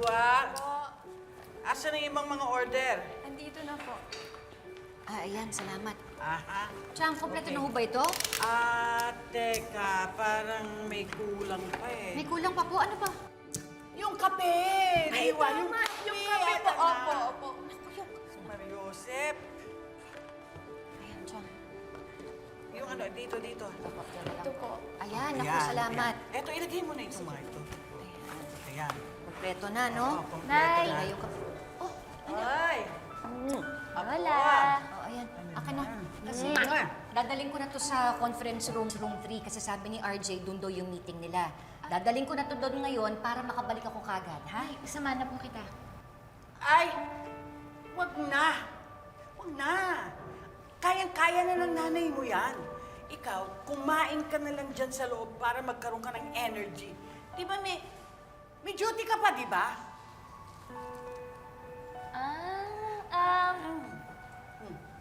Dua. Asan ang ibang mga order? Andito na po. Ayan, salamat. Aha. Chang, kompleto na ho ba ito? Teka, parang may kulang pa eh. May kulang pa po. Ano ba? Yung kape! Diwa, yung kape! Yung kape po, opo, opo. Si Mario Josep. Ayan, Chang. Yung ano, dito. Ito po. Ayan, naku, salamat. Ayan. Eto, ilagay mo na itong mga ito. Ayan. Kompleto na, no? Oo, kompleto Nay. na. Ayan, yung kape. Oh, Ay! Wala. oh, ayan. Akin na. Kasi Mm. dadaling ko na to sa conference room 3 kasi sabi ni RJ, doon daw yung meeting nila. Dadaling ko na to doon ngayon para makabalik ako kagad, ha? Isama na po kita. Ay! Wag na! Wag na! Kayang-kaya na ng nanay mo yan. Ikaw, kumain ka na lang dyan sa loob para magkaroon ka ng energy. Di ba may duty ka pa, di ba?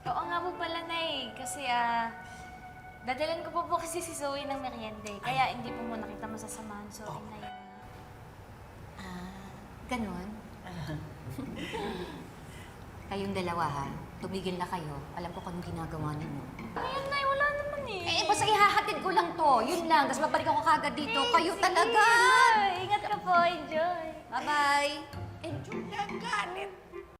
Oo nga po pala, Nay. Kasi, dadalan ko po kasi si Zoe ng merienda. Kaya hindi po muna kita masasamahan. Sorry, Nay. Ganon. Kayong dalawa, ha? Tumigil na kayo. Alam ko kung anong ginagawa ninyo. Ayan, Nay. Wala naman eh. Basta ihahatid ko lang to. Yun lang. Tapos babalik ako kagad dito. Kayo Sige, talaga! Nay. Ingat ka po. Enjoy. Bye-bye! Julia, galit.